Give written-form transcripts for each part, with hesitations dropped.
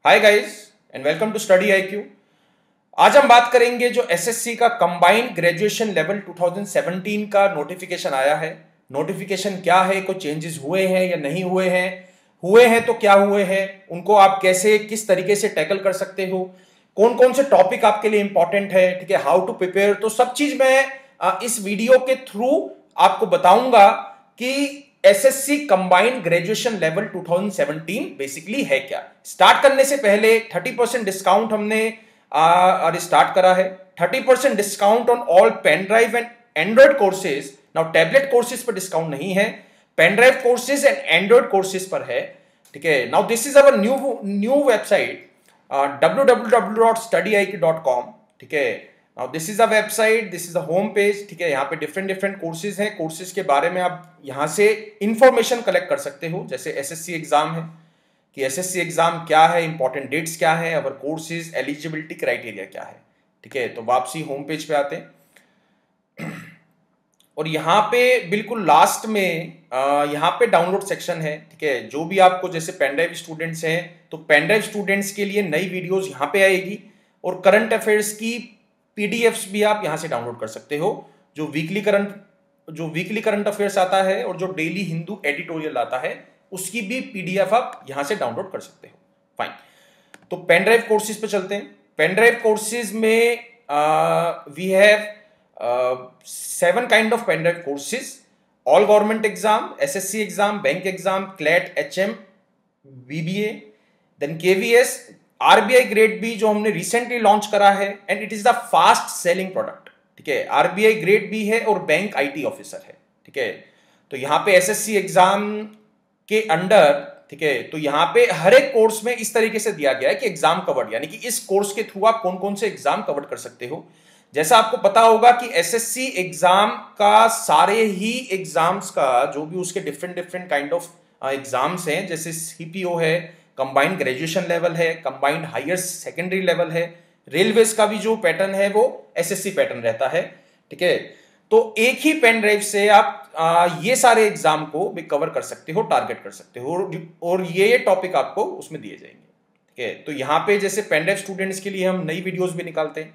Hi guys and welcome to Study IQ. आज हम बात करेंगे जो एसएससी का कंबाइंड ग्रेजुएशन लेवल 2017 का नोटिफिकेशन आया है। नोटिफिकेशन क्या है, कोई चेंजेस हुए हैं या नहीं हुए हैं तो क्या हुए हैं, उनको आप कैसे किस तरीके से टैकल कर सकते हो, कौन कौन से टॉपिक आपके लिए इंपॉर्टेंट है, ठीक है, हाउ टू प्रिपेयर, तो सब चीज मैं इस वीडियो के थ्रू आपको बताऊंगा कि SSC combined graduation level 2017 basically है क्या। स्टार्ट करने से पहले 30% डिस्काउंट हमने स्टार्ट करा है। 30% discount on all pen drive and Android courses. Now tablet courses पर डिस्काउंट नहीं है, pen drive courses and Android courses पर है, ठीक है। Now this is our new website www.studyiq.com, ठीक है। Now this is a website, this is a home page, ठीक है। यहाँ पे डिफरेंट कोर्सेज हैं। कोर्सेज के बारे में आप यहाँ से इंफॉर्मेशन कलेक्ट कर सकते हो, जैसे एसएससी एग्जाम है कि एसएससी एग्जाम क्या है, इंपॉर्टेंट डेट्स क्या है, अवर कोर्सेज एलिजिबिलिटी क्राइटेरिया क्या है, ठीक है। तो वापसी होम पेज पे आते हैं और यहाँ पे बिल्कुल लास्ट में यहाँ पे डाउनलोड सेक्शन है, ठीक है। जो भी आपको जैसे पेनड्राइव स्टूडेंट्स हैं तो पेनड्राइव स्टूडेंट्स के लिए नई वीडियोस यहाँ पे आएगी और करंट अफेयर्स की पीडीएफ्स भी आप यहाँ से डाउनलोड कर सकते हो। जो वीकली करंट अफेयर्स आता है और जो डेली हिंदू एडिटोरियल आता है उसकी भी पीडीएफ आप यहाँ से डाउनलोड कर सकते हो। फाइन, तो पेन ड्राइव कोर्सेज पे चलते हैं। पेन ड्राइव कोर्सेज में we have 7 kind of pen drive courses: all government exam, SSC exam, bank exam, CLAT, HM, BBA, then KVS, RBI grade B जो हमने रिसेंटली लॉन्च करा है and it is the fast selling product, ठीक है। RBI grade B है और bank IT officer है, ठीक है। तो यहाँ पे SSC एग्जाम के अंडर, ठीक है, तो यहाँ पे हर एक कोर्स में इस तरीके से दिया गया है कि एग्जाम कवर्ड, यानी कि इस कोर्स के थ्रू आप कौन कौन से एग्जाम कवर कर सकते हो। जैसा आपको पता होगा कि एसएससी एग्जाम का सारे ही एग्जाम्स का जो भी उसके डिफरेंट काइंड ऑफ एग्जाम्स हैं, जैसे सीपीओ है, कंबाइंड ग्रेजुएशन लेवल है, कंबाइंड हायर सेकेंडरी लेवल है, रेलवेज का भी जो पैटर्न है वो एसएससी पैटर्न रहता है, ठीक है। तो एक ही पेन ड्राइव से आप ये सारे एग्जाम को भी कवर कर सकते हो, टारगेट कर सकते हो और ये टॉपिक आपको उसमें दिए जाएंगे, ठीक है। तो यहाँ पे जैसे पेन ड्राइव स्टूडेंट्स के लिए हम नई वीडियोज भी निकालते हैं।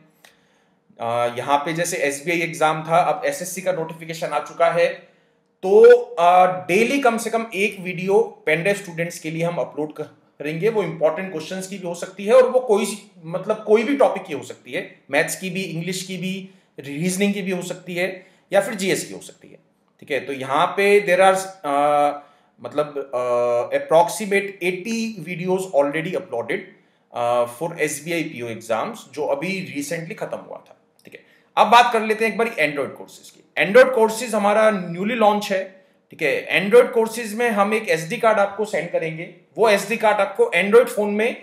यहाँ पे जैसे एसबीआई एग्जाम था, अब एसएससी का नोटिफिकेशन आ चुका है, तो डेली कम से कम एक वीडियो पेन ड्राइव स्टूडेंट्स के लिए हम अपलोड करेंगे। वो इंपॉर्टेंट क्वेश्चंस की भी हो सकती है और वो कोई भी टॉपिक की हो सकती है, मैथ्स की भी, इंग्लिश की भी, रीजनिंग की भी हो सकती है या फिर जीएस की हो सकती है, ठीक है। तो यहाँ पे there are approximate 80 videos already uploaded for SBI PO exams, जो अभी रिसेंटली खत्म हुआ था, ठीक है। अब बात कर लेते हैं एक बार एंड्रॉइड कोर्सेज की। एंड्रॉइड कोर्सेज हमारा न्यूली लॉन्च है, ठीक है। एंड्रॉइड कोर्सेज में हम एक एसडी कार्ड आपको सेंड करेंगे। वो एसडी कार्ड आपको एंड्रॉइड फोन में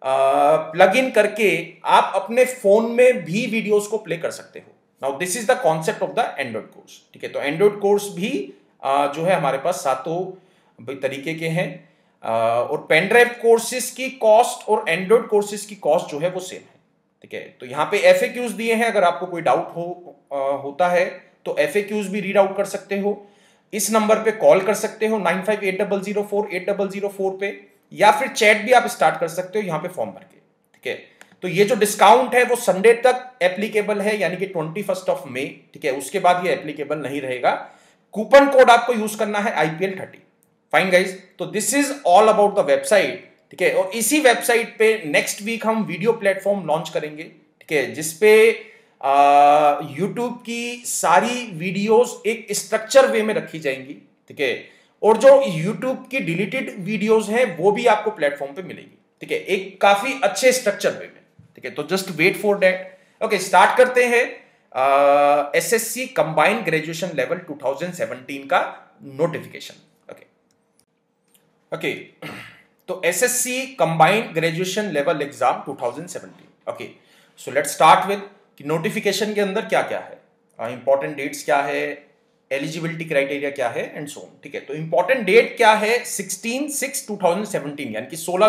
प्लग इन करके आप अपने फोन में भी वीडियोस को प्ले कर सकते हो। Now this is the concept of the Android course, ठीक है। तो एंड्रॉइड कोर्स भी जो है हमारे पास 7 तरीके के हैं और पेन ड्राइव कोर्सेज की कॉस्ट और एंड्रॉइड कोर्सेज की कॉस्ट जो है वो सेम है, ठीक है। तो यहाँ पे एफएक्यूज दिए हैं, अगर आपको कोई डाउट होता है तो एफएक्यूज भी रीड आउट कर सकते हो। इस नंबर पे कॉल कर सकते हो 9580048004 पे, या फिर चैट भी आप स्टार्ट कर सकते हो यहाँ पे फॉर्म भर के, ठीक है। तो ये जो डिस्काउंट है वो संडे तक एप्लीकेबल है, यानी कि 21 मई, ठीक है। उसके बाद ये एप्लीकेबल नहीं रहेगा। कूपन कोड आपको यूज करना है IPL30। फाइन गाइज, तो this is all about the website, ठीक है। और इसी वेबसाइट पे नेक्स्ट वीक हम वीडियो प्लेटफॉर्म लॉन्च करेंगे, ठीक है, जिसपे यूट्यूब की सारी वीडियोस एक स्ट्रक्चर वे में रखी जाएंगी, ठीक है। और जो यूट्यूब की डिलीटेड वीडियोस हैं वो भी आपको प्लेटफॉर्म पे मिलेगी, ठीक है, एक काफी अच्छे स्ट्रक्चर वे में, ठीक है। तो just wait for that. Okay, start करते हैं एसएससी कंबाइंड ग्रेजुएशन लेवल 2017 का नोटिफिकेशन। ओके, तो SSC combined graduation level exam 2017। Okay, so let's start with कि नोटिफिकेशन के अंदर क्या क्या है, इंपॉर्टेंट डेट्स क्या है, एलिजिबिलिटी क्राइटेरिया क्या है एंड सो ऑन, ठीक है। तो इंपॉर्टेंट डेट क्या है, 16/6/2017, यानी कि 16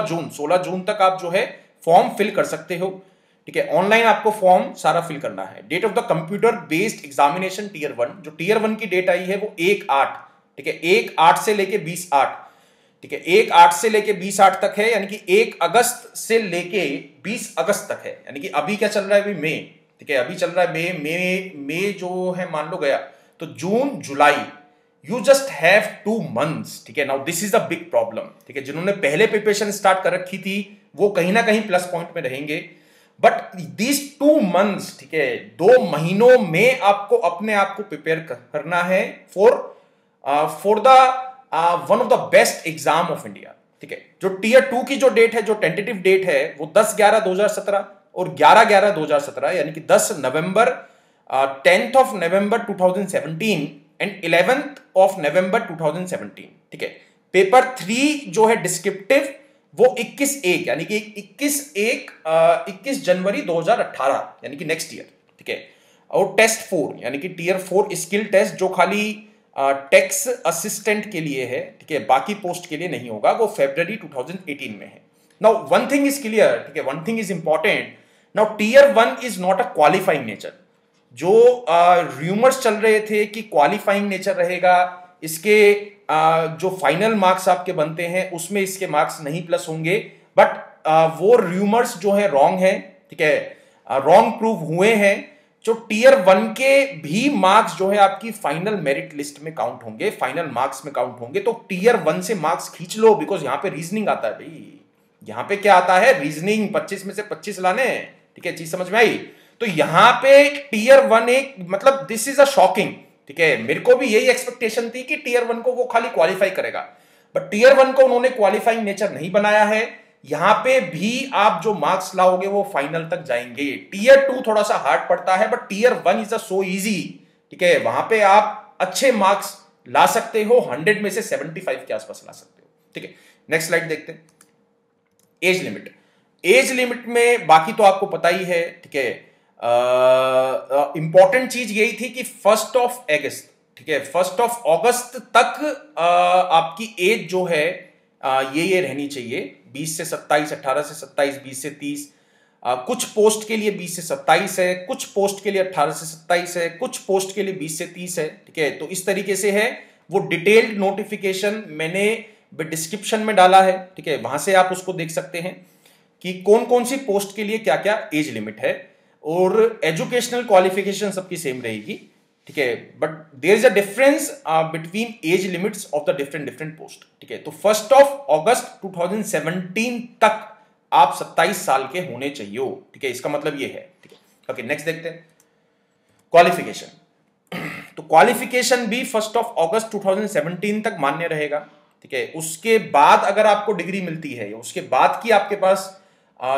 जून तक आप जो है फॉर्म फिल कर सकते हो, ठीक है। ऑनलाइन आपको फॉर्म सारा फिल करना है। Date of the computer based examination tier 1, जो टीयर 1 की डेट आई है वो 1/8, ठीक है, 1/8 से लेके 20/8, ठीक है, 1/8 से लेके 20/8 तक है, यानी कि 1 अगस्त से लेके 20 अगस्त तक है, यानी कि अभी क्या चल रहा है, अभी मई, ठीक है, अभी चल रहा है मई जो है मान लो गया, तो जून जुलाई, यू जस्ट हैव 2 मंथ्स, ठीक है। Now this is the big problem, ठीक है, जिन्होंने पहले प्रिपरेशन स्टार्ट कर रखी थी वो कहीं ना कहीं प्लस पॉइंट में रहेंगे, बट दिस 2 मंथ्स, ठीक है, 2 महीनों में आपको अपने आप को प्रिपेयर करना है for the one of the best exam of India, ठीक है। जो टीयर 2 की जो डेट है, जो टेंटेटिव डेट है, वो 10/11/2017 और 11/11/2017, यानी कि 10 नवंबर, 10th of November 2017 and 11th of November 2017, ठीक है। पेपर 3 जो है डिस्क्रिप्टिव, वो 21/1 यानी कि 21 जनवरी 2018 यानी कि नेक्स्ट ईयर, ठीक है। और टेस्ट 4 यानी कि टीयर 4 स्किल टेस्ट, जो खाली टैक्स असिस्टेंट के लिए है, ठीक है, बाकी पोस्ट के लिए नहीं होगा, वो फरवरी 2018 में है। Now one thing is clear, ठीक है, one thing is important, now tier 1 is not a qualifying nature. जो रूमर्स चल रहे थे कि क्वालिफाइंग नेचर रहेगा, इसके जो फाइनल मार्क्स आपके बनते हैं उसमें इसके मार्क्स नहीं प्लस होंगे, बट वो रूमर्स जो है रॉन्ग है, ठीक है, रॉन्ग प्रूव हुए हैं। जो टीयर 1 के भी मार्क्स जो है आपकी फाइनल मेरिट लिस्ट में काउंट होंगे, फाइनल मार्क्स में काउंट होंगे, तो टीयर 1 से मार्क्स खींच लो, बिकॉज यहां पे रीजनिंग आता है भाई, यहां पे क्या आता है, रीजनिंग, 25 में से 25 लाने, ठीक है, चीज समझ में आई। तो यहां पे टीयर 1 एक मतलब दिस इज अ शॉकिंग, ठीक है, मेरे को भी यही एक्सपेक्टेशन थी कि टीयर 1 को वो खाली क्वालिफाई करेगा, बट टीयर 1 को उन्होंने क्वालिफाइंग नेचर नहीं बनाया है। यहां पे भी आप जो मार्क्स लाओगे वो फाइनल तक जाएंगे। टीयर 2 थोड़ा सा हार्ड पड़ता है, but tier 1 is a so easy, ठीक है, वहां पे आप अच्छे मार्क्स ला सकते हो, 100 में से 75 के आसपास ला सकते हो, ठीक है। नेक्स्ट स्लाइड देखते हैं। एज लिमिट, एज लिमिट में बाकी तो आपको पता ही है, ठीक है। इंपॉर्टेंट चीज यही थी कि 1 अगस्त, ठीक है, 1 अगस्त तक आपकी एज जो है ये रहनी चाहिए, 20 से 27, 18 से 27, 20 से 30, कुछ पोस्ट के लिए 20 से 27 है, कुछ पोस्ट के लिए 18 से 27 है, कुछ पोस्ट के लिए 20 से 30 है, ठीक है। तो इस तरीके से है, वो डिटेल्ड नोटिफिकेशन मैंने डिस्क्रिप्शन में डाला है, ठीक है, वहां से आप उसको देख सकते हैं कि कौन कौन सी पोस्ट के लिए क्या क्या एज लिमिट है, और एजुकेशनल क्वालिफिकेशन सबकी सेम रहेगी, ठीक है, but there is a difference between age limits of the different post, ठीक है। तो 1 अगस्त 2017 तक आप 27 साल के होने चाहिए हो, ठीक है, इसका मतलब ये है, ठीक है। ओके, नेक्स्ट देखते हैं क्वालिफिकेशन। तो क्वालिफिकेशन भी 1 अगस्त 2017 तक मान्य रहेगा, ठीक है। उसके बाद अगर आपको डिग्री मिलती है, उसके बाद की आपके पास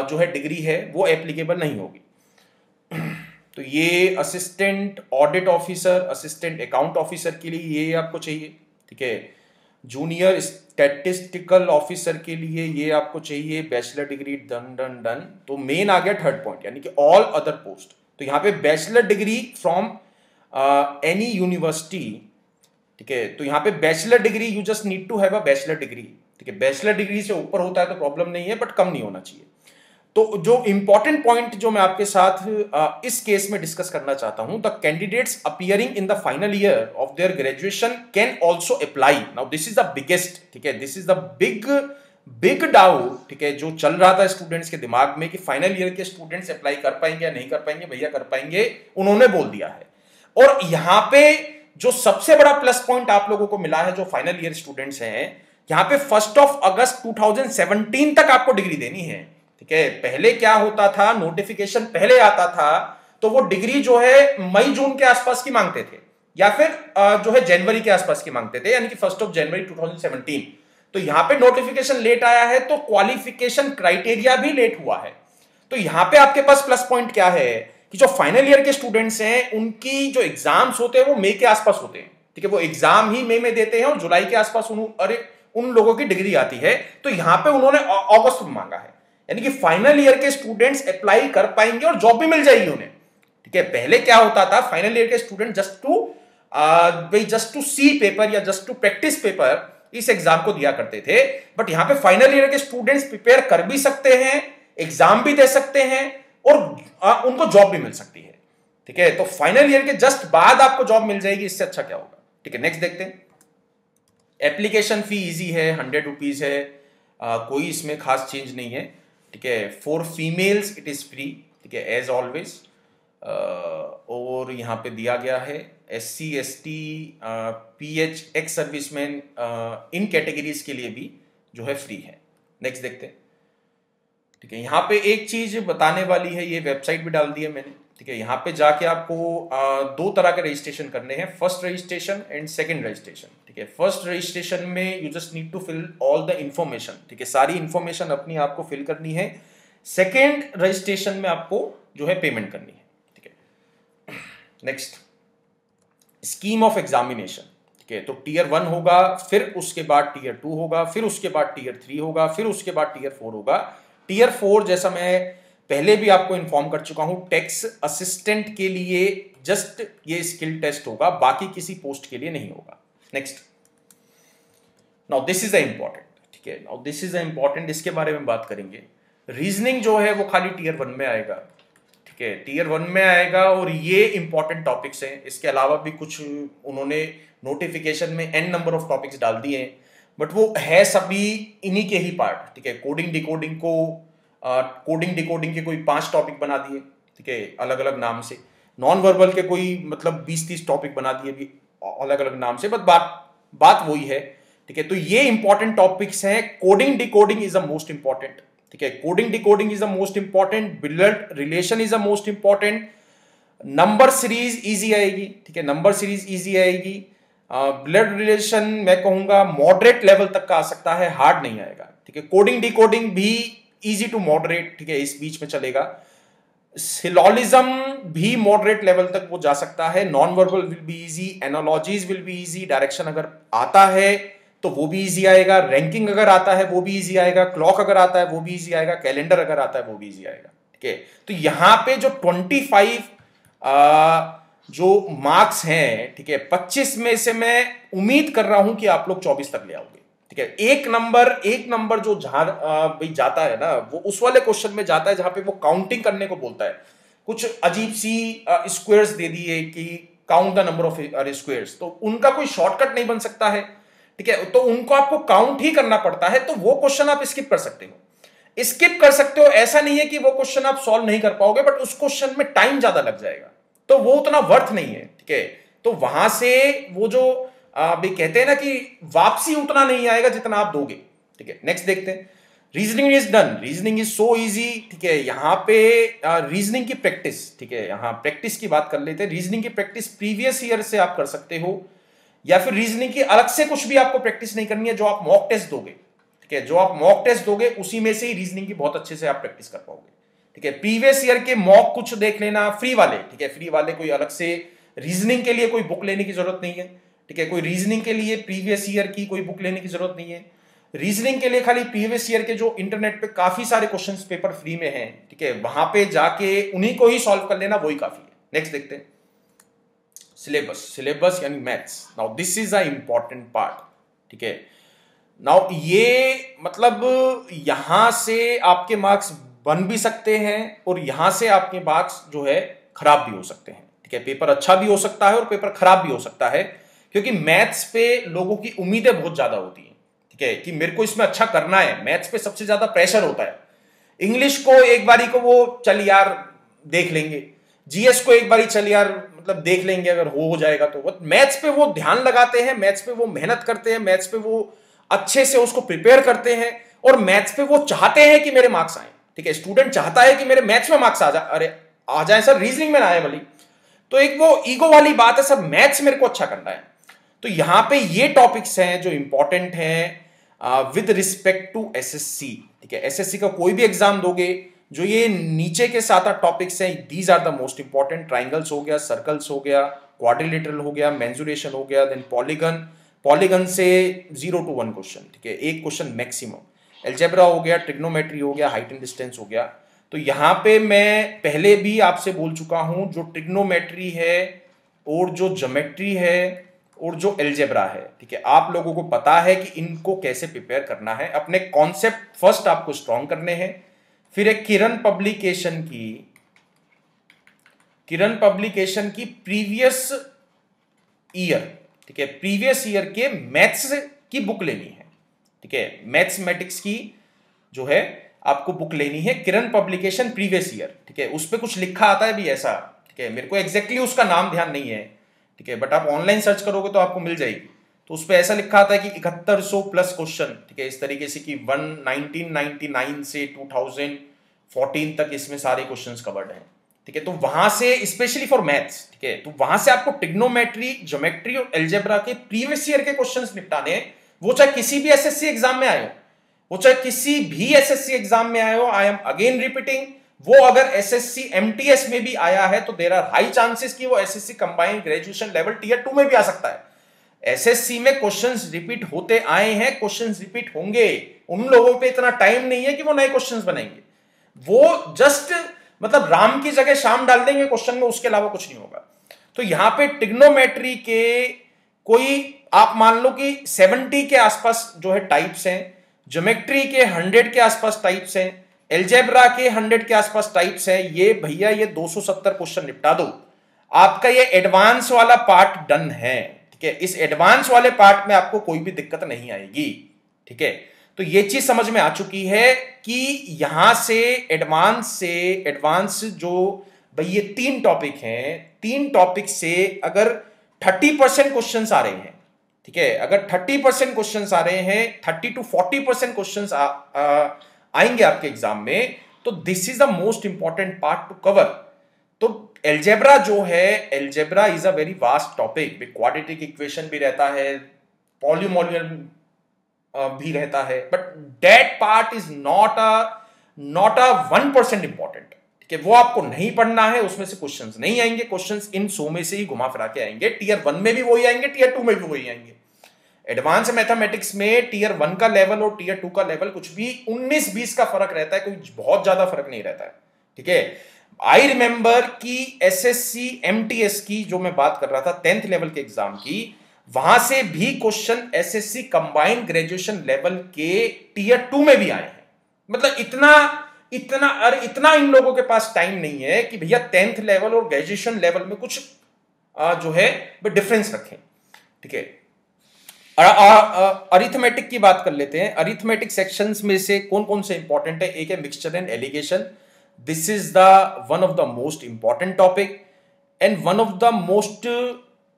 जो है डिग्री है वो एप्लीकेबल नहीं होगी। तो ये assistant audit officer, assistant account officer के लिए ये आपको चाहिए, ठीक है। जूनियर स्टैटिस्टिकल ऑफिसर के लिए ये आपको चाहिए bachelor degree, done done done. तो मेन आ गया थर्ड पॉइंट, यानी कि ऑल अदर पोस्ट। तो यहाँ पे bachelor degree from any university, ठीक है। तो यहाँ पे bachelor degree, you just need to have a bachelor degree, ठीक है। बैचलर डिग्री से ऊपर होता है तो प्रॉब्लम नहीं है, बट कम नहीं होना चाहिए। तो जो इंपॉर्टेंट पॉइंट जो मैं आपके साथ इस केस में डिस्कस करना चाहता हूं, the candidates appearing in the final year of their graduation can also apply. Now this is the biggest, ठीक है, this is the big doubt, ठीक है, जो चल रहा था स्टूडेंट्स के दिमाग में कि फाइनल ईयर के स्टूडेंट्स अप्लाई कर पाएंगे या नहीं कर पाएंगे। भैया कर पाएंगे, उन्होंने बोल दिया है। और यहां पे जो सबसे बड़ा प्लस पॉइंट आप लोगों को मिला है, जो फाइनल ईयर स्टूडेंट्स हैं, यहां पे 1 अगस्त 2017 तक आपको डिग्री देनी है, ठीक है। पहले क्या होता था, नोटिफिकेशन पहले आता था तो वो डिग्री जो है मई जून के आसपास की मांगते थे, या फिर जो है जनवरी के आसपास की मांगते थे, यानी कि 1 जनवरी 2017। तो यहां पे नोटिफिकेशन लेट आया है तो क्वालिफिकेशन क्राइटेरिया भी लेट हुआ है। तो यहां पे आपके पास प्लस पॉइंट क्या है कि जो फाइनल ईयर के स्टूडेंट्स हैं उनकी जो एग्जाम्स होते हैं वो मई के आसपास होते हैं, ठीक है। वो एग्जाम ही मई में देते हैं और जुलाई के आसपास उन लोगों की डिग्री आती है। तो यहां पे उन्होंने अगस्त में मांगा है, यानी कि फाइनल ईयर के स्टूडेंट्स अप्लाई कर पाएंगे और जॉब भी मिल जाएगी उन्हें, ठीक है। पहले क्या होता था, फाइनल ईयर के student just to see paper या जस्ट टू प्रैक्टिस पेपर इस एग्जाम को दिया करते थे, बट यहां पे फाइनल ईयर के स्टूडेंट्स प्रिपेयर कर भी सकते हैं, एग्जाम भी दे सकते हैं और उनको जॉब भी मिल सकती है, ठीक है। तो फाइनल ईयर के जस्ट बाद आपको जॉब मिल जाएगी, इससे अच्छा क्या होगा, ठीक है। नेक्स्ट देखते हैं एप्लीकेशन फी इजी है, 100 रुपीज़ है, कोई इसमें खास चेंज नहीं है, ठीक है। For females it is free, ठीक है, एज ऑलवेज। और यहाँ पे दिया गया है SC ST PH ex serviceman इन कैटेगरीज के लिए भी जो है फ्री है। नेक्स्ट देखते हैं, ठीक है। यहाँ पे एक चीज बताने वाली है, ये वेबसाइट भी डाल दी है मैंने, ठीक है। यहाँ पे जाके आपको दो तरह के रजिस्ट्रेशन करने हैं, first registration and second registration, ठीक है। फर्स्ट रजिस्ट्रेशन में you just need to fill all the information, ठीक है, सारी इंफॉर्मेशन अपनी आपको फिल करनी है। सेकंड रजिस्ट्रेशन में आपको जो है पेमेंट करनी है, ठीक है। नेक्स्ट, स्कीम ऑफ एग्जामिनेशन, ठीक है। तो टीयर 1 होगा, फिर उसके बाद टीयर 2 होगा, फिर उसके बाद टीयर 3 होगा, फिर उसके बाद टीयर 4 होगा। टीयर 4 जैसा मैं पहले भी आपको इन्फॉर्म कर चुका हूं, टैक्स असिस्टेंट के लिए जस्ट ये स्किल टेस्ट होगा, बाकी किसी पोस्ट के लिए नहीं होगा। Next, now this is a important, ठीक है। Now this is a important, इसके बारे में बात करेंगे। रीजनिंग जो है वो खाली टीयर 1 में आएगा, ठीक है, टीयर 1 में आएगा। और ये इंपॉर्टेंट टॉपिक्स हैं, इसके अलावा भी कुछ उन्होंने नोटिफिकेशन में n नंबर ऑफ टॉपिक्स डाल दिए हैं, बट वो है सभी इन्हीं के ही पार्ट, ठीक है। कोडिंग डिकोडिंग के कोई 5 टॉपिक बना दिए, ठीक है, अलग अलग नाम से। नॉन वर्बल के कोई मतलब 20-30 टॉपिक बना दिए भी अलग अलग नाम से, बट बात वही है, ठीक है। तो ये इंपॉर्टेंट टॉपिक्स हैं। Coding decoding is the most important, ठीक है। Coding decoding is the most important. Blood relation is the most important. Number series easy आएगी, ठीक है, नंबर सीरीज इजी आएगी। ब्लड रिलेशन मैं कहूंगा मॉडरेट लेवल तक का आ सकता है, हार्ड नहीं आएगा, ठीक है। कोडिंग डिकोडिंग भी इजी टू मॉडरेट, ठीक है, इस बीच में चलेगा। सिलोजिज्म भी मॉडरेट लेवल तक वो जा सकता है। Non verbal will be easy, analogies will be easy, direction अगर आता है तो वो भी इजी आएगा, रैंकिंग अगर आता है वो भी इजी आएगा, क्लॉक अगर आता है वो भी इजी आएगा, कैलेंडर अगर आता है वो भी इजी आएगा, ठीक है। तो यहां पे जो 25 जो मार्क्स हैं, ठीक है, 25 में से मैं उम्मीद कर रहा हूं कि आप लोग 24 तक ले आओगे, ठीक है। एक नंबर जो भाई जाता है ना, वो उस वाले क्वेश्चन में जाता है जहां पे वो काउंटिंग करने को बोलता है। कुछ अजीब सी स्क्वायर्स दे दिए कि count the number of squares, तो उनका कोई शॉर्टकट नहीं बन सकता है, ठीक है। तो उनको आपको काउंट ही करना पड़ता है, तो वो क्वेश्चन आप स्किप कर सकते हो। स्किप कर सकते हो, ऐसा नहीं है कि वो क्वेश्चन आप सॉल्व नहीं कर पाओगे, बट उस क्वेश्चन में टाइम ज्यादा लग जाएगा, तो वो उतना वर्थ नहीं है, ठीक है। तो वहां से वो जो भी कहते हैं ना कि वापसी उतना नहीं आएगा जितना आप दोगे, ठीक है। नेक्स्ट देखते हैं, reasoning is done. Reasoning is so easy, ठीक है। यहाँ पे रीजनिंग की प्रैक्टिस, ठीक है, यहाँ प्रैक्टिस की बात कर लेते हैं। रीजनिंग की प्रैक्टिस प्रीवियस ईयर से आप कर सकते हो, या फिर रीजनिंग की अलग से कुछ भी आपको प्रैक्टिस नहीं करनी है। जो आप मॉक टेस्ट दोगे, ठीक है, जो आप मॉक टेस्ट दोगे उसी में से ही रीजनिंग की बहुत अच्छे से आप प्रैक्टिस कर पाओगे, ठीक है। प्रीवियस ईयर के मॉक कुछ देख लेना, फ्री वाले, ठीक है, फ्री वाले, कोई अलग से रीजनिंग के लिए कोई बुक लेने की जरूरत नहीं है, ठीक है। कोई रीजनिंग के लिए प्रीवियस ईयर की कोई बुक लेने की जरूरत नहीं है। रीजनिंग के लिए खाली प्रीवियस ईयर के जो इंटरनेट पे काफी सारे क्वेश्चंस पेपर फ्री में हैं, ठीक है, वहां पे जाके उन्हीं को ही सॉल्व कर लेना, वही काफी है। नेक्स्ट देखते हैं, सिलेबस यानी maths. Now this is a important part, ठीक है। नाउ ये मतलब यहां से आपके मार्क्स बन भी सकते हैं और यहां से आपके मार्क्स जो है खराब भी हो सकते हैं, ठीक है। पेपर अच्छा भी हो सकता है और पेपर खराब भी हो सकता है, क्योंकि मैथ्स पे लोगों की उम्मीदें बहुत ज्यादा होती हैं, ठीक है, कि मेरे को इसमें अच्छा करना है। मैथ्स पे सबसे ज्यादा प्रेशर होता है। इंग्लिश को एक बारी को वो चल यार देख लेंगे, जीएस को एक बारी चल यार मतलब देख लेंगे, अगर हो जाएगा तो। मैथ्स पे वो ध्यान लगाते हैं, मैथ्स पे वो मेहनत करते हैं, मैथ्स पे वो अच्छे से उसको प्रिपेयर करते हैं, और मैथ्स पे वो चाहते हैं कि मेरे मार्क्स आए, ठीक है। स्टूडेंट चाहता है कि मेरे मैथ्स में मार्क्स आ जाए सर, रीजनिंग में ना आए भली, तो एक वो ईगो वाली बात है, सर मैथ्स मेरे को अच्छा करना है। तो यहां पे ये टॉपिक्स हैं जो इंपॉर्टेंट हैं विद रिस्पेक्ट टू एसएससी, ठीक है। एसएससी का कोई भी एग्जाम दोगे, जो ये नीचे के 7-8 टॉपिक्स हैं, these are the most important. Triangles हो गया, सर्कल्स हो गया, क्वाड्रिलेटरल हो गया, मेंसुरेशन हो गया, देन पॉलीगन से 0 to 1 क्वेश्चन, ठीक है, एक क्वेश्चन मैक्सिमम। एल्जेब्रा हो गया, ट्रिग्नोमेट्री हो गया, हाइट एंड डिस्टेंस हो गया। तो यहां पे मैं पहले भी आपसे बोल चुका हूं, जो ट्रिग्नोमेट्री है और जो ज्योमेट्री है और जो एल्जेब्रा है, ठीक है, आप लोगों को पता है कि इनको कैसे प्रिपेयर करना है। अपने कॉन्सेप्ट फर्स्ट आपको स्ट्रॉन्ग करने हैं, फिर एक किरण पब्लिकेशन की प्रीवियस ईयर, ठीक है, प्रीवियस ईयर के मैथ्स की बुक लेनी है, ठीक है, मैथमेटिक्स की जो है आपको बुक लेनी है, किरण पब्लिकेशन प्रीवियस ईयर, ठीक है, उस पर कुछ लिखा आता है भी ऐसा, ठीक है, मेरे को एग्जैक्टली उसका नाम ध्यान नहीं है, ठीक है, बट आप ऑनलाइन सर्च करोगे तो आपको मिल जाएगी। तो उस पर ऐसा लिखा आता है कि 7100 प्लस क्वेश्चन, ठीक है, इस तरीके से कि 1999 से 2014 तक इसमें सारे क्वेश्चंस कवर्ड हैं, ठीक है। तो वहां से स्पेशली फॉर मैथ्स, ठीक है, तो वहां से आपको ट्रिग्नोमेट्री, ज्योमेट्री और अलजेब्रा के प्रीवियस ईयर के क्वेश्चंस निपटाने हैं, वो चाहे किसी भी एसएससी एग्जाम में आए हो, वो चाहे किसी भी एसएससी एग्जाम में आए हो। आई एम अगेन रिपीटिंग, वो अगर एसएससी एमटीएस में भी आया है तो देयर आर हाई चांसेस कि वो SSC combined graduation level tier 2 में भी आ सकता है। एसएससी में क्वेश्चंस रिपीट होते आए हैं, क्वेश्चंस रिपीट होंगे, उन लोगों पे इतना टाइम नहीं है कि वो नए क्वेश्चंस बनाएंगे, वो जस्ट मतलब राम की जगह शाम डाल देंगे क्वेश्चन में, उसके अलावा कुछ नहीं होगा। तो यहां पे ट्रिग्नोमेट्री के कोई आप मान लो कि 70 के आसपास जो है टाइप्स हैं, ज्योमेट्री के 100 के आसपास टाइप्स हैं, अलजेब्रा के 100 के आसपास टाइप्स हैं। ये भैया ये 270 क्वेश्चन निपटा दो, आपका ये एडवांस वाला पार्ट डन है, ठीक है। इस एडवांस वाले पार्ट में आपको कोई भी दिक्कत नहीं आएगी, ठीक है। तो ये चीज समझ में आ चुकी है कि यहां से एडवांस जो भाई ये 3 टॉपिक हैं, 3 टॉपिक से अगर 30% क्वेश्चंस आ रहे हैं, ठीक है, अगर 30% क्वेश्चंस आ रहे हैं, 30 to 40% क्वेश्चंस आएंगे आपके एग्जाम में, तो this is the most important part two cover. तो एल्जेब्रा जो है, algebra is a very vast topic, quadratic equation भी रहता है, पॉलिनोमियल भी रहता है, but that part is not a 1% important, ठीक है, वो आपको नहीं पढ़ना है, उसमें से क्वेश्चंस नहीं आएंगे, क्वेश्चंस इन 100 में से ही घुमा फिरा के आएंगे, टीयर 1 में भी वही आएंगे, टीयर 2 में भी वही आएंगे। एडवांस मैथमेटिक्स में टीयर 1 का लेवल और टीयर 2 का लेवल कुछ भी 19-20 का फर्क रहता है, कोई बहुत ज्यादा फर्क नहीं रहता है, ठीक है। आई रिमेंबर कि एसएससी एमटीएस की जो मैं बात कर रहा था 10th लेवल के एग्जाम की, वहां से भी question SSC combined graduation level के टीयर 2 में भी आए हैं। मतलब इतना इन लोगों के पास टाइम नहीं है कि भैया 10th लेवल और ग्रेजुएशन लेवल में कुछ जो है डिफरेंस रखें, ठीक है। अरिथमेटिक की बात कर लेते हैं। अरिथमेटिक सेक्शंस में से कौन कौन से इंपॉर्टेंट है? एक है mixture and allegation, this is the one of the most important topic and one of the most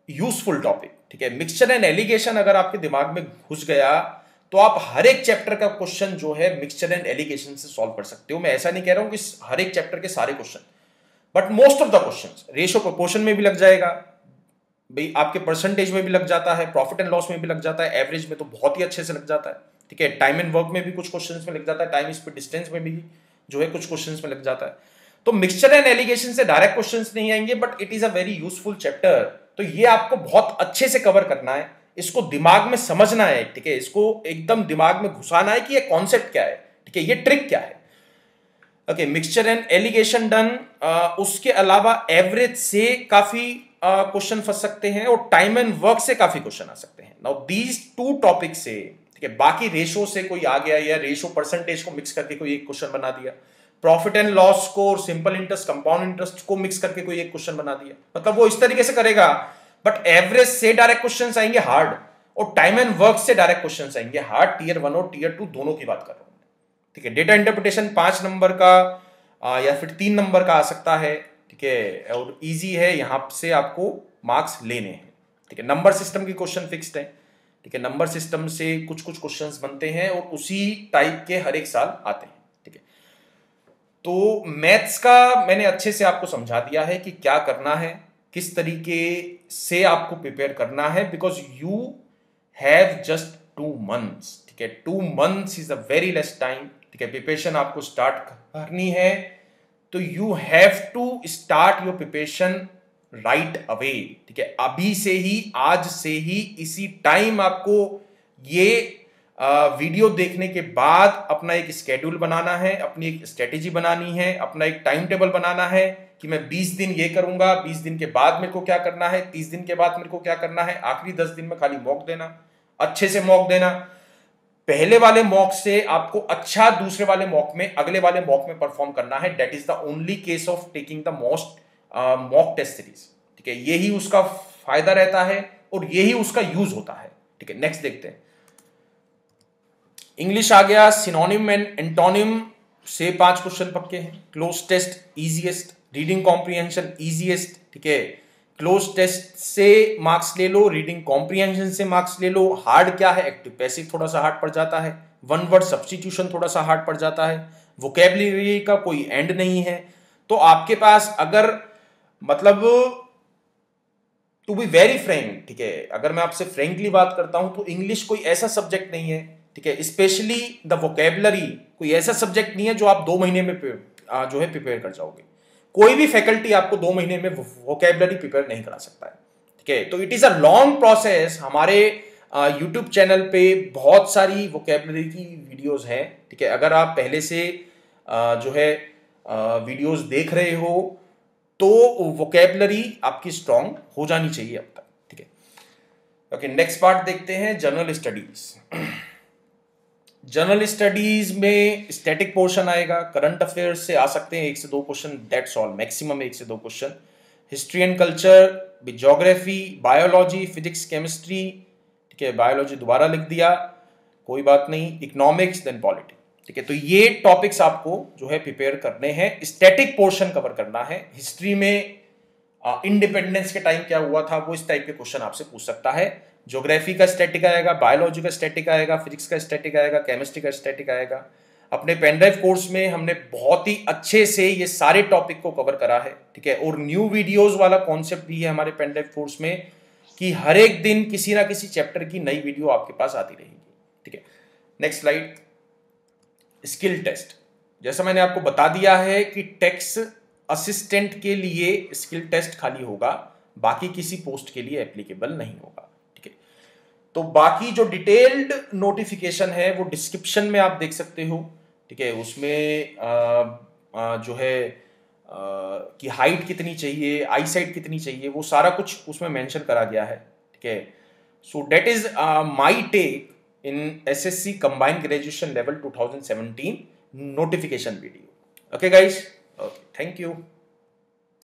useful topic, ठीक है। मिक्सचर एंड एलिगेशन अगर आपके दिमाग में घुस गया तो आप हर एक चैप्टर का क्वेश्चन जो है मिक्सचर एंड एलिगेशन से सॉल्व कर सकते हो। मैं ऐसा नहीं कह रहा हूं कि हर एक चैप्टर के सारे question, but most of the questions. Ratio proportion में भी लग जाएगा भाई, आपके परसेंटेज में भी लग जाता है, प्रॉफिट एंड लॉस में भी लग जाता है, एवरेज में तो बहुत ही अच्छे से लग जाता है, ठीक है। टाइम एंड वर्क में भी कुछ क्वेश्चंस में लग जाता है, टाइम स्पीड डिस्टेंस में भी जो है कुछ क्वेश्चंस में लग जाता है। तो मिक्सचर एंड एलिगेशन से डायरेक्ट क्वेश्चंस नहीं आएंगे, but it is a very useful chapter. तो ये आपको बहुत अच्छे से कवर करना है, इसको दिमाग में समझना है, ठीक है, इसको एकदम दिमाग में घुसाना है कि ये कॉन्सेप्ट क्या है, ठीक है, ये ट्रिक क्या है। Okay, mixture and allegation done. उसके अलावा एवरेज से काफी क्वेश्चन फंस सकते हैं और टाइम एंड वर्क से काफी क्वेश्चन आ सकते हैं। नाउ दीज 2 टॉपिक से, ठीक है, बाकी रेशो से कोई आ गया या रेशो परसेंटेज को मिक्स करके कोई एक क्वेश्चन बना दिया, प्रॉफिट एंड लॉस को और सिंपल इंटरेस्ट कंपाउंड इंटरेस्ट को मिक्स करके कोई एक क्वेश्चन बना दिया, मतलब वो इस तरीके से करेगा। बट एवरेज से डायरेक्ट क्वेश्चन आएंगे हार्ड, और टाइम एंड वर्क से डायरेक्ट क्वेश्चन आएंगे हार्ड, टीयर 1 और टीयर 2 दोनों की बात कर रहा हूं, ठीक है। डेटा इंटरप्रिटेशन 5 नंबर का या फिर 3 नंबर का आ सकता है, ठीक है, और इजी है, यहां से आपको मार्क्स लेने हैं, ठीक है। नंबर सिस्टम की क्वेश्चन फिक्स्ड है, ठीक है, नंबर सिस्टम से कुछ कुछ क्वेश्चंस बनते हैं और उसी टाइप के हर एक साल आते हैं, ठीक है। तो मैथ्स का मैंने अच्छे से आपको समझा दिया है कि क्या करना है, किस तरीके से आपको प्रिपेयर करना है, because you have just 2 months, ठीक है। 2 months is a very less time, ठीक है। प्रिपरेशन आपको स्टार्ट करनी है तो you have to start your preparation right away, ठीक है। अभी से ही, आज से ही, इसी टाइम आपको ये वीडियो देखने के बाद अपना एक स्केड्यूल बनाना है, अपनी एक स्ट्रेटेजी बनानी है, अपना एक टाइम टेबल बनाना है कि मैं 20 दिन ये करूंगा, 20 दिन के बाद मेरे को क्या करना है, 30 दिन के बाद मेरे को क्या करना है, आखिरी 10 दिन में खाली मॉक देना, अच्छे से मॉक देना। पहले वाले मॉक से आपको अच्छा दूसरे वाले मॉक में, अगले वाले मॉक में परफॉर्म करना है। That is the only case of taking the most mock test series, ठीक है। यही उसका फायदा रहता है और यही उसका यूज होता है, ठीक है। नेक्स्ट देखते हैं। इंग्लिश आ गया, सिनोनिम एंड एंटोनिम से 5 क्वेश्चन पक्के हैं। Cloze test easiest, reading comprehension easiest, ठीक है। क्लोज टेस्ट से मार्क्स ले लो, रीडिंग कॉम्प्रिहेंशन से मार्क्स ले लो। हार्ड क्या है, एक्टिव पैसिव थोड़ा सा हार्ड पड़ जाता है, वन वर्ड सब्स्टिट्यूशन थोड़ा सा हार्ड पड़ जाता है, वोकेबलरी का कोई एंड नहीं है। तो आपके पास अगर मतलब टू बी वेरी फ्रैंक, ठीक है, अगर मैं आपसे फ्रैंकली बात करता हूं तो इंग्लिश कोई ऐसा सब्जेक्ट नहीं है, ठीक है, स्पेशली द वोकेबलरी कोई ऐसा सब्जेक्ट नहीं है जो आप 2 महीने में जो है प्रिपेयर कर जाओगे। कोई भी फैकल्टी आपको 2 महीने में वोकेबलरी प्रिपेयर नहीं करा सकता है, ठीक है। तो it is a long process. हमारे यूट्यूब चैनल पे बहुत सारी वोकेबलरी की वीडियोस हैं, ठीक है। अगर आप पहले से जो है वीडियोस देख रहे हो तो वोकेबलरी आपकी स्ट्रांग हो जानी चाहिए अब तक, ठीक है। ओके, नेक्स्ट पार्ट देखते हैं, जनरल स्टडीज। जनरल स्टडीज में स्टैटिक पोर्शन आएगा, करंट अफेयर्स से आ सकते हैं 1 से 2 क्वेश्चन, दैट्स ऑल, मैक्सिमम 1 से 2 question. History and culture, geography, biology, physics, chemistry, ठीक है, बायोलॉजी दोबारा लिख दिया, कोई बात नहीं, इकोनॉमिक्स, देन पॉलिटिक्स, ठीक है। तो ये टॉपिक्स आपको जो है प्रिपेयर करने हैं, स्टैटिक पोर्शन कवर करना है। हिस्ट्री में इंडिपेंडेंस के टाइम क्या हुआ था, वो इस टाइप के क्वेश्चन आपसे पूछ सकता है। ज्योग्राफी का स्टैटिक आएगा, बायोलॉजी का स्टैटिक आएगा, फिजिक्स का स्टैटिक आएगा, केमिस्ट्री का स्टैटिक आएगा। अपने पेनड्राइव कोर्स में हमने बहुत ही अच्छे से ये सारे टॉपिक को कवर करा है, ठीक है। और न्यू वीडियोस वाला कॉन्सेप्ट भी है हमारे पेनड्राइव कोर्स में कि हर एक दिन किसी ना किसी चैप्टर की नई वीडियो आपके पास आती रहेगी, ठीक है। Next slide, skill test. जैसा मैंने आपको बता दिया है कि टैक्स असिस्टेंट के लिए स्किल टेस्ट खाली होगा, बाकी किसी पोस्ट के लिए एप्लीकेबल नहीं होगा, ठीक है। तो बाकी जो डिटेल्ड नोटिफिकेशन है वो डिस्क्रिप्शन में आप देख सकते हो, ठीक है। उसमें जो है कि हाइट कितनी चाहिए, आई साइट कितनी चाहिए, वो सारा कुछ उसमें मेंशन करा गया है, ठीक है। So that is my take in SSC Combined Graduation Level 2017 notification video. Okay guys, okay, thank you.